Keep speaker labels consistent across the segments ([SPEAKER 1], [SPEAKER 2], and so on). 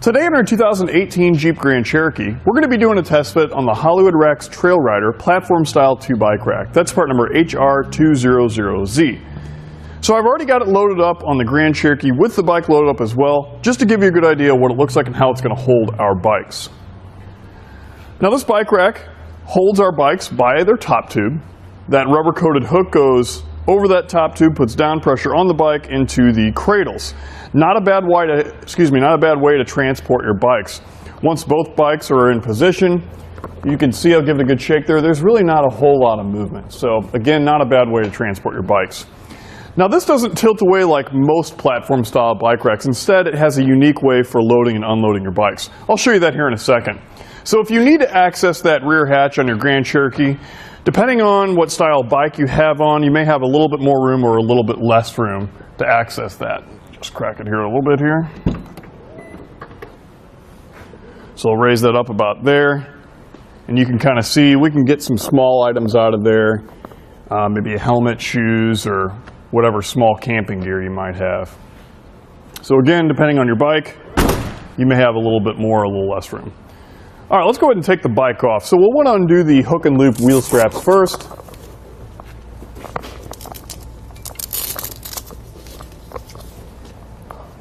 [SPEAKER 1] Today in our 2018 Jeep Grand Cherokee, we're going to be doing a test fit on the Hollywood Rex Trail Rider platform style 2-bike rack. That's part number HR200Z. So I've already got it loaded up on the Grand Cherokee with the bike loaded up as well, just to give you a good idea of what it looks like and how it's going to hold our bikes. Now this bike rack holds our bikes by their top tube. That rubber coated hook goes over that top tube, puts down pressure on the bike into the cradles. Not a bad way to transport your bikes. Once both bikes are in position, you can see I'll give it a good shake there. There's really not a whole lot of movement. So again, not a bad way to transport your bikes. Now this doesn't tilt away like most platform style bike racks. Instead, it has a unique way for loading and unloading your bikes. I'll show you that here in a second. So if you need to access that rear hatch on your Grand Cherokee, depending on what style bike you have on, you may have a little bit more room or a little bit less room to access that. Just crack it here a little bit here. So I'll raise that up about there. And you can kind of see, we can get some small items out of there. Maybe a helmet, shoes, or whatever small camping gear you might have. So again, depending on your bike, you may have a little bit more or a little less room. All right, let's go ahead and take the bike off. So we'll want to undo the hook and loop wheel straps first.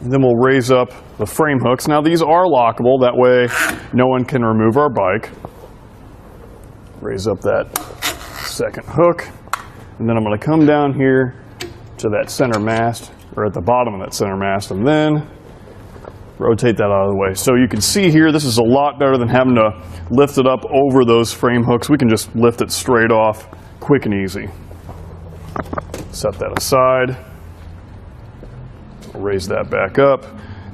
[SPEAKER 1] And then we'll raise up the frame hooks. Now these are lockable, that way no one can remove our bike. Raise up that second hook, and then I'm going to come down here to that center mast, or at the bottom of that center mast, and then rotate that out of the way. So you can see here, this is a lot better than having to lift it up over those frame hooks. We can just lift it straight off, quick and easy. Set that aside. Raise that back up.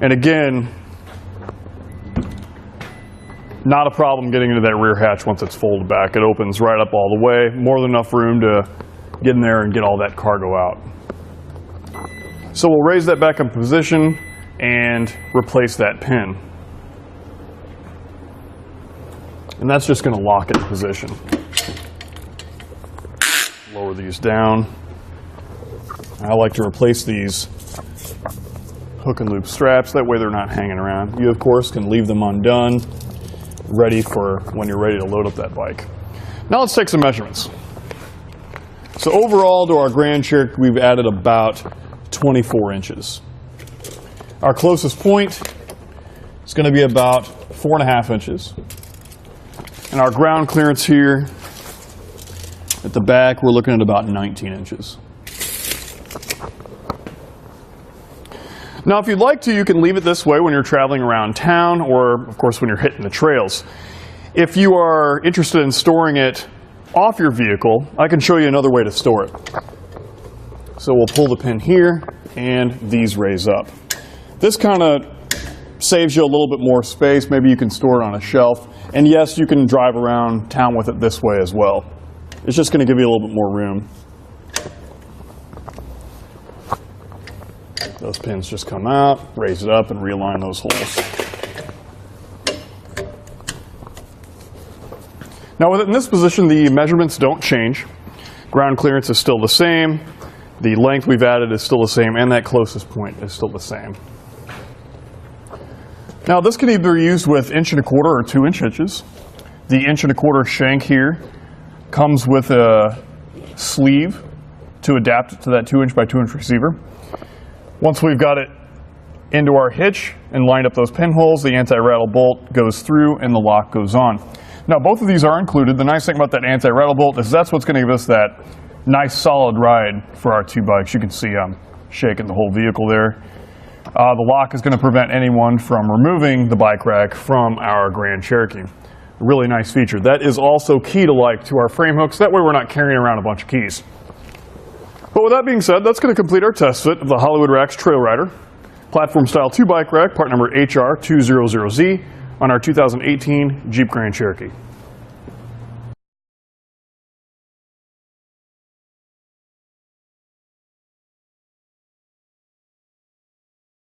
[SPEAKER 1] And again, not a problem getting into that rear hatch once it's folded back. It opens right up all the way. More than enough room to get in there and get all that cargo out. So we'll raise that back in position and replace that pin. And that's just going to lock it in position. Lower these down. I like to replace these hook and loop straps, that way they're not hanging around. You of course can leave them undone, ready for when you're ready to load up that bike. Now let's take some measurements. So overall to our Grand Cherokee we've added about 24 inches. Our closest point is going to be about 4.5 inches. And our ground clearance here at the back, we're looking at about 19 inches. Now if you'd like to, you can leave it this way when you're traveling around town, or of course when you're hitting the trails. If you are interested in storing it off your vehicle, I can show you another way to store it. So we'll pull the pin here and these raise up. This kind of saves you a little bit more space. Maybe you can store it on a shelf. And yes, you can drive around town with it this way as well. It's just going to give you a little bit more room. Those pins just come out, raise it up, and realign those holes. Now in this position, the measurements don't change. Ground clearance is still the same. The length we've added is still the same, and that closest point is still the same. Now this can either be used with 1 1/4 or 2 inch hitches. The 1 1/4 shank here comes with a sleeve to adapt it to that 2 inch by 2 inch receiver. Once we've got it into our hitch and lined up those pinholes, the anti-rattle bolt goes through and the lock goes on. Now both of these are included. The nice thing about that anti-rattle bolt is that's what's going to give us that nice solid ride for our two bikes. You can see I'm shaking the whole vehicle there. The lock is going to prevent anyone from removing the bike rack from our Grand Cherokee. A really nice feature. That is also key-to-like to our frame hooks. That way we're not carrying around a bunch of keys. But with that being said, that's going to complete our test fit of the Hollywood Rex Trail Rider platform style 2-bike rack, part number HR200Z on our 2018 Jeep Grand Cherokee.